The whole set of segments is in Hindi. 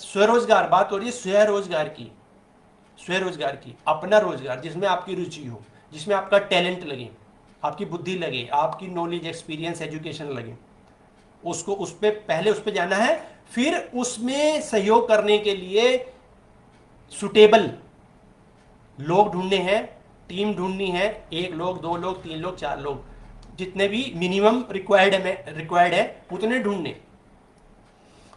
स्वरोजगार, बात हो रही है स्वरोजगार की, स्वरोजगार की, अपना रोजगार जिसमें आपकी रुचि हो, जिसमें आपका टैलेंट लगे, आपकी बुद्धि लगे, आपकी नॉलेज, एक्सपीरियंस, एजुकेशन लगे, उसको उस पे पहले उस पे जाना है। फिर उसमें सहयोग करने के लिए सुटेबल लोग ढूंढने हैं, टीम ढूंढनी है, एक लोग, दो लोग, तीन लोग, चार लोग, जितने भी मिनिमम रिक्वायर्ड है उतने ढूंढने।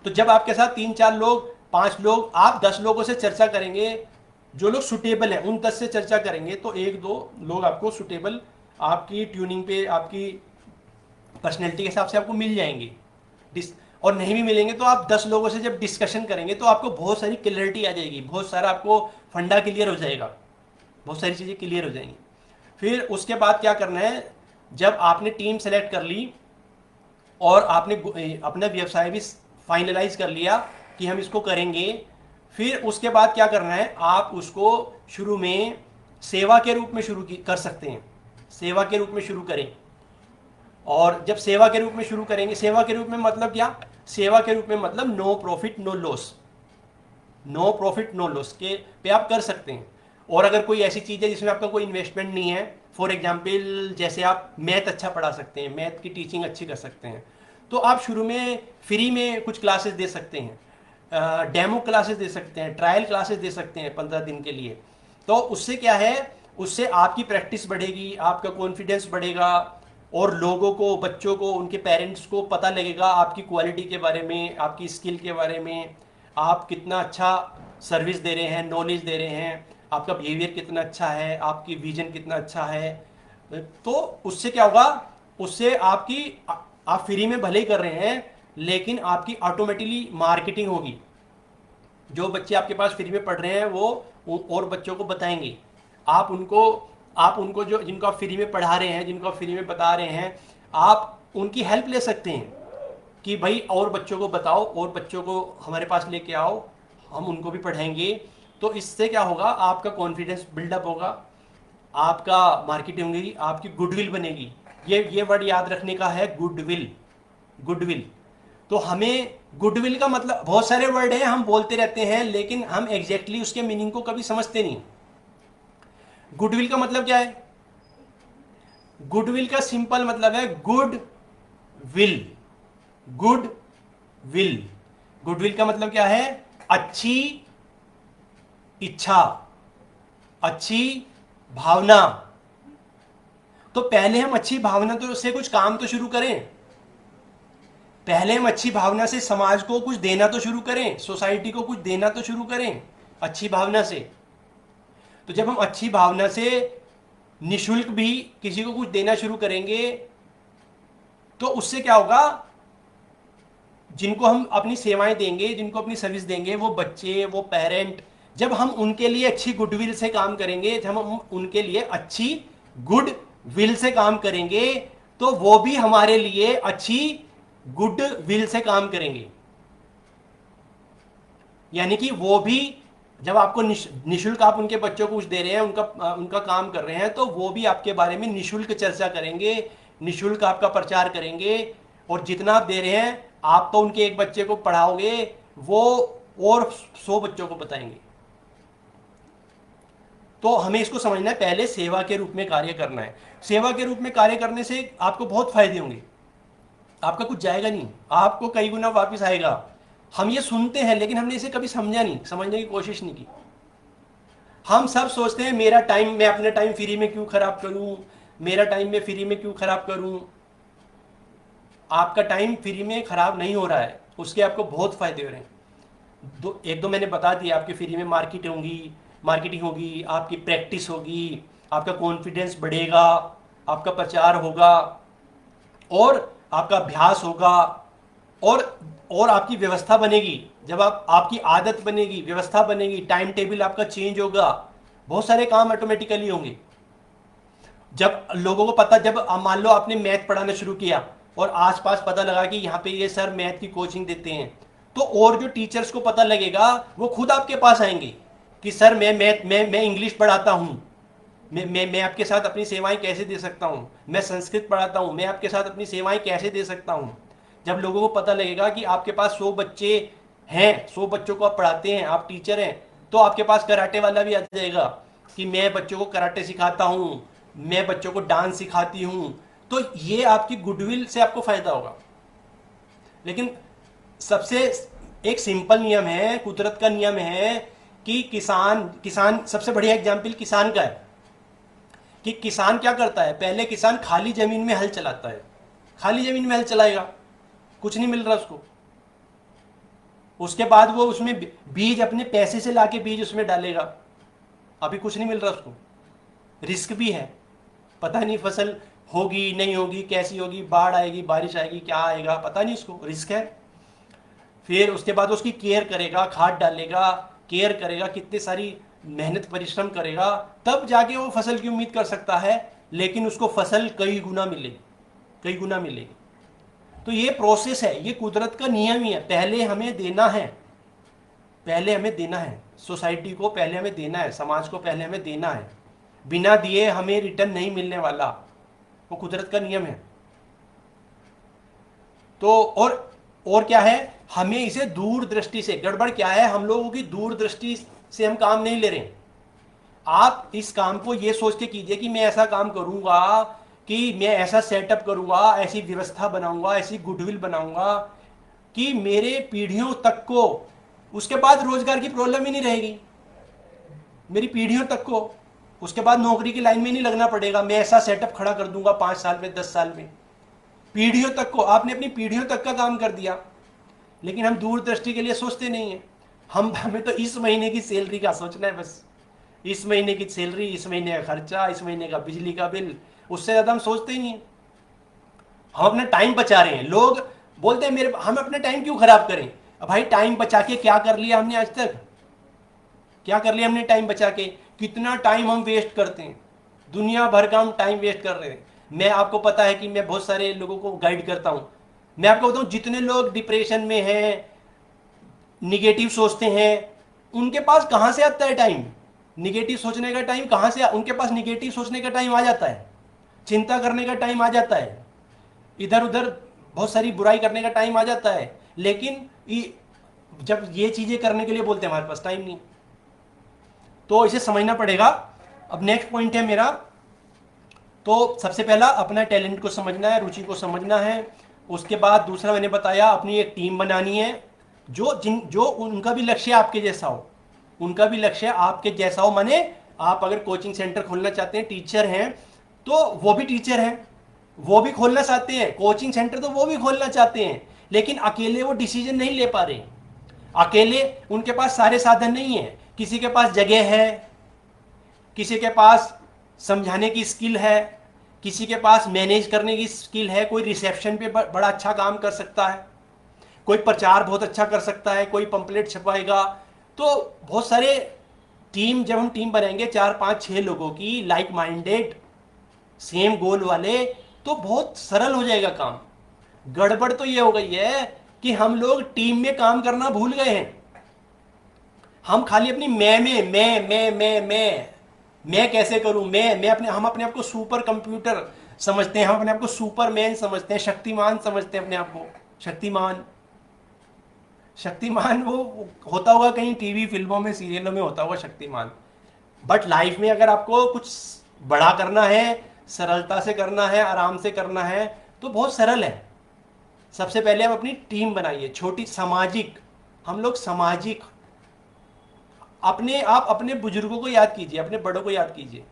तो जब आपके साथ तीन चार लोग, पांच लोग, आप 10 लोगों से चर्चा करेंगे, जो लोग सुटेबल हैं उन 10 से चर्चा करेंगे, तो एक दो लोग आपको सुटेबल, आपकी ट्यूनिंग पे, आपकी पर्सनैलिटी के हिसाब से आपको मिल जाएंगे। और नहीं भी मिलेंगे तो आप 10 लोगों से जब डिस्कशन करेंगे तो आपको बहुत सारी क्लियरिटी आ जाएगी, बहुत सारा आपको फंडा क्लियर हो जाएगा, बहुत सारी चीज़ें क्लियर हो जाएंगी। फिर उसके बाद क्या करना है, जब आपने टीम सेलेक्ट कर ली और आपने अपना व्यवसाय भी फाइनलाइज कर लिया कि हम इसको करेंगे, फिर उसके बाद क्या करना है, आप उसको शुरू में सेवा के रूप में शुरू कर सकते हैं, सेवा के रूप में शुरू करें। और जब सेवा के रूप में शुरू करेंगे, सेवा के रूप में मतलब क्या, सेवा के रूप में मतलब no profit no loss, no profit no loss के पे आप कर सकते हैं। और अगर कोई ऐसी चीज़ है जिसमें आपका कोई इन्वेस्टमेंट नहीं है, फॉर एग्जाम्पल जैसे आप मैथ अच्छा पढ़ा सकते हैं, मैथ की टीचिंग अच्छी कर सकते हैं, तो आप शुरू में फ्री में कुछ क्लासेस दे सकते हैं, डेमो क्लासेस दे सकते हैं, ट्रायल क्लासेस दे सकते हैं 15 दिन के लिए। तो उससे क्या है, उससे आपकी प्रैक्टिस बढ़ेगी, आपका कॉन्फिडेंस बढ़ेगा, और लोगों को, बच्चों को, उनके पेरेंट्स को पता लगेगा आपकी क्वालिटी के बारे में, आपकी स्किल के बारे में, आप कितना अच्छा सर्विस दे रहे हैं, नॉलेज दे रहे हैं, आपका बिहेवियर कितना अच्छा है, आपकी विजन कितना अच्छा है। तो उससे क्या होगा, उससे आपकी, आप फ्री में भले ही कर रहे हैं लेकिन आपकी ऑटोमेटिकली मार्केटिंग होगी। जो बच्चे आपके पास फ्री में पढ़ रहे हैं वो और बच्चों को बताएंगे। आप उनको जो, जिनको आप फ्री में पढ़ा रहे हैं, जिनको आप फ्री में बता रहे हैं, आप उनकी हेल्प ले सकते हैं कि भाई और बच्चों को बताओ, और बच्चों को हमारे पास लेके आओ, हम उनको भी पढ़ाएंगे। तो इससे क्या होगा, आपका कॉन्फिडेंस बिल्डअप होगा, आपका मार्केटिंग होगी, आपकी गुडविल बनेगी। ये वर्ड याद रखने का है, गुडविल, गुडविल। तो हमें गुडविल का मतलब, बहुत सारे वर्ड हैं हम बोलते रहते हैं लेकिन हम एग्जैक्टली उसके मीनिंग को कभी समझते नहीं। गुडविल का मतलब क्या है, गुडविल का सिंपल मतलब है good will, good will. Goodwill का मतलब क्या है, अच्छी इच्छा, अच्छी भावना। तो पहले हम अच्छी भावना तो से कुछ काम तो शुरू करें, पहले हम अच्छी भावना से समाज को कुछ देना तो शुरू करें, सोसाइटी को कुछ देना तो शुरू करें अच्छी भावना से। तो जब हम अच्छी भावना से निशुल्क भी किसी को कुछ देना शुरू करेंगे तो उससे क्या होगा, जिनको हम अपनी सेवाएं देंगे, जिनको अपनी सर्विस देंगे, वो बच्चे, वो पेरेंट, जब हम उनके लिए अच्छी गुडविल से काम करेंगे, जब हम उनके लिए अच्छी गुड विल से काम करेंगे, तो वो भी हमारे लिए अच्छी गुड विल से काम करेंगे। यानी कि वो भी, जब आपको निशुल्क आप उनके बच्चों को कुछ दे रहे हैं, उनका उनका काम कर रहे हैं, तो वो भी आपके बारे में निशुल्क चर्चा करेंगे, निशुल्क आपका प्रचार करेंगे। और जितना आप दे रहे हैं, आप तो उनके एक बच्चे को पढ़ाओगे, वो और 100 बच्चों को बताएंगे। तो हमें इसको समझना है, पहले सेवा के रूप में कार्य करना है। सेवा के रूप में कार्य करने से आपको बहुत फायदे होंगे, आपका कुछ जाएगा नहीं, आपको कई गुना वापस आएगा। हम ये सुनते हैं लेकिन हमने इसे कभी समझा नहीं, समझने की कोशिश नहीं की। हम सब सोचते हैं मेरा टाइम, मैं अपना टाइम फ्री में क्यों खराब करूं, मेरा टाइम मैं फ्री में क्यों खराब करूं। आपका टाइम फ्री में खराब नहीं हो रहा है, उसके आपको बहुत फायदे हो रहे हैं। एक दो मैंने बता दिया, आपकी फ्री में मार्केटिंग होगी, आपकी प्रैक्टिस होगी, आपका कॉन्फिडेंस बढ़ेगा, आपका प्रचार होगा, और आपका अभ्यास होगा, और और आपकी व्यवस्था बनेगी। जब आपकी आदत बनेगी, व्यवस्था बनेगी, टाइम टेबल आपका चेंज होगा, बहुत सारे काम ऑटोमेटिकली होंगे। जब लोगों को पता, जब मान लो आपने मैथ पढ़ाना शुरू किया और आसपास पता लगा कि यहाँ पे ये सर मैथ की कोचिंग देते हैं, तो और जो टीचर्स को पता लगेगा वो खुद आपके पास आएंगे कि सर मैं मैथ मैं इंग्लिश पढ़ाता हूँ, मैं आपके साथ अपनी सेवाएं कैसे दे सकता हूँ, मैं संस्कृत पढ़ाता हूँ, मैं आपके साथ अपनी सेवाएं कैसे दे सकता हूँ। जब लोगों को पता लगेगा कि आपके पास 100 बच्चे हैं, 100 बच्चों को आप पढ़ाते हैं, आप टीचर हैं, तो आपके पास कराटे वाला भी आ जाएगा कि मैं बच्चों को कराटे सिखाता हूँ, मैं बच्चों को डांस सिखाती हूँ, तो ये आपकी गुडविल से आपको फायदा होगा। लेकिन सबसे एक सिंपल नियम है, कुदरत का नियम है कि किसान किसान सबसे बढ़िया एग्जाम्पल किसान का है कि किसान क्या करता है, पहले किसान खाली जमीन में हल चलाता है, खाली जमीन में हल चलाएगा, कुछ नहीं मिल रहा उसको, उसके बाद वो उसमें बीज अपने पैसे से लाके बीज उसमें डालेगा, अभी कुछ नहीं मिल रहा उसको, रिस्क भी है, पता नहीं फसल होगी नहीं होगी, कैसी होगी, बाढ़ आएगी बारिश आएगी क्या आएगा पता नहीं, उसको रिस्क है। फिर उसके बाद उसकी केयर करेगा, खाद डालेगा, केयर करेगा, कितनी सारी मेहनत परिश्रम करेगा, तब जाके वो फसल की उम्मीद कर सकता है, लेकिन उसको फसल कई गुना मिलेगी, कई गुना मिलेगी। तो ये प्रोसेस है, ये कुदरत का नियम ही है, पहले हमें देना है, पहले हमें देना है, सोसाइटी को पहले हमें देना है, समाज को पहले हमें देना है, बिना दिए हमें रिटर्न नहीं मिलने वाला, वो कुदरत का नियम है। तो और क्या है, हमें इसे दूरदृष्टि से, गड़बड़ क्या है, हम लोगों की दूरदृष्टि से हम काम नहीं ले रहे। आप इस काम को ये सोच के कीजिए कि मैं ऐसा काम करूंगा, कि मैं ऐसा सेटअप करूंगा, ऐसी व्यवस्था बनाऊंगा, ऐसी गुडविल बनाऊंगा कि मेरे पीढ़ियों तक को, उसके बाद रोजगार की प्रॉब्लम ही नहीं रहेगी, मेरी पीढ़ियों तक को, उसके बाद नौकरी की लाइन में नहीं लगना पड़ेगा, मैं ऐसा सेटअप खड़ा कर दूंगा 5 साल में 10 साल में, पीढ़ियों तक को, आपने अपनी पीढ़ियों तक का काम कर दिया। लेकिन हम दूरदृष्टि के लिए सोचते नहीं है, हमें तो इस महीने की सैलरी का सोचना है बस, इस महीने की सैलरी, इस महीने का खर्चा, इस महीने का बिजली का बिल, उससे ज़्यादा हम सोचते ही नहीं। हम अपना टाइम बचा रहे हैं, लोग बोलते हैं मेरे, हम अपना टाइम क्यों खराब करें, अब भाई टाइम बचा के क्या कर लिया हमने आज तक, क्या कर लिया हमने टाइम बचा के, कितना टाइम हम वेस्ट करते हैं, दुनिया भर का हम टाइम वेस्ट कर रहे हैं। मैं, आपको पता है कि मैं बहुत सारे लोगों को गाइड करता हूं, मैं आपको बताऊं जितने लोग डिप्रेशन में हैं, निगेटिव सोचते हैं, उनके पास कहां से आता है टाइम, निगेटिव सोचने का टाइम कहां से, उनके पास निगेटिव सोचने का टाइम आ जाता है, चिंता करने का टाइम आ जाता है, इधर उधर बहुत सारी बुराई करने का टाइम आ जाता है, लेकिन जब ये चीजें करने के लिए बोलते हैं हमारे पास टाइम नहीं। तो इसे समझना पड़ेगा। अब नेक्स्ट पॉइंट है मेरा, तो सबसे पहला अपना टैलेंट को समझना है, रुचि को समझना है। उसके बाद दूसरा मैंने बताया, अपनी एक टीम बनानी है, जो उनका भी लक्ष्य आपके जैसा हो, उनका भी लक्ष्य आपके जैसा हो, माने आप अगर कोचिंग सेंटर खोलना चाहते हैं, टीचर हैं, तो वो भी टीचर हैं, वो भी खोलना चाहते हैं कोचिंग सेंटर, तो वो भी खोलना चाहते हैं, लेकिन अकेले वो डिसीजन नहीं ले पा रहे, अकेले उनके पास सारे साधन नहीं है, किसी के पास जगह है, किसी के पास समझाने की स्किल है, किसी के पास मैनेज करने की स्किल है, कोई रिसेप्शन पे बड़ा अच्छा काम कर सकता है, कोई प्रचार बहुत अच्छा कर सकता है, कोई पंपलेट छपाएगा। तो बहुत सारे टीम, जब हम टीम बनाएंगे 4 5 6 लोगों की, लाइक माइंडेड, सेम गोल वाले, तो बहुत सरल हो जाएगा काम। गड़बड़ तो ये हो गई है कि हम लोग टीम में काम करना भूल गए हैं, हम खाली अपनी मैं कैसे करूं, मैं अपने, हम अपने आप को सुपर कंप्यूटर समझते हैं, हम अपने आप को सुपरमैन समझते हैं, शक्तिमान समझते हैं अपने आप को, शक्तिमान, शक्तिमान वो होता होगा कहीं टीवी फिल्मों में सीरियलों में होता होगा शक्तिमान, बट लाइफ में अगर आपको कुछ बड़ा करना है, सरलता से करना है, आराम से करना है, तो बहुत सरल है। सबसे पहले आप अपनी टीम बनाइए, छोटी सामाजिक, हम लोग सामाजिक, आप अपने बुजुर्गों को याद कीजिए, अपने बड़ों को याद कीजिए,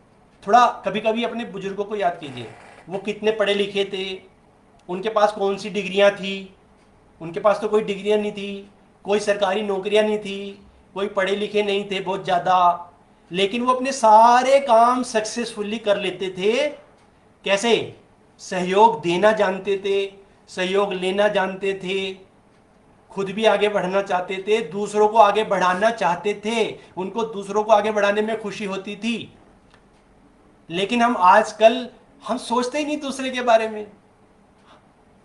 थोड़ा कभी कभी अपने बुजुर्गों को याद कीजिए, वो कितने पढ़े लिखे थे, उनके पास कौन सी डिग्रियां थी, उनके पास तो कोई डिग्रियां नहीं थी, कोई सरकारी नौकरियां नहीं थी, कोई पढ़े लिखे नहीं थे बहुत ज़्यादा, लेकिन वो अपने सारे काम सक्सेसफुली कर लेते थे। कैसे? सहयोग देना जानते थे, सहयोग लेना जानते थे, खुद भी आगे बढ़ना चाहते थे, दूसरों को आगे बढ़ाना चाहते थे, उनको दूसरों को आगे बढ़ाने में खुशी होती थी। लेकिन हम आजकल, हम सोचते ही नहीं दूसरे के बारे में,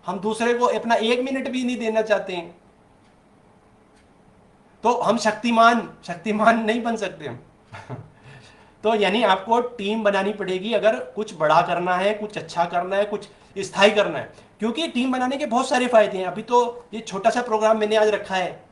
हम दूसरे को अपना 1 मिनट भी नहीं देना चाहते हैं, तो हम शक्तिमान शक्तिमान नहीं बन सकते हम। तो यानी आपको टीम बनानी पड़ेगी अगर कुछ बड़ा करना है, कुछ अच्छा करना है, कुछ स्थायी करना है, क्योंकि टीम बनाने के बहुत सारे फायदे हैं। अभी तो ये छोटा सा प्रोग्राम मैंने आज रखा है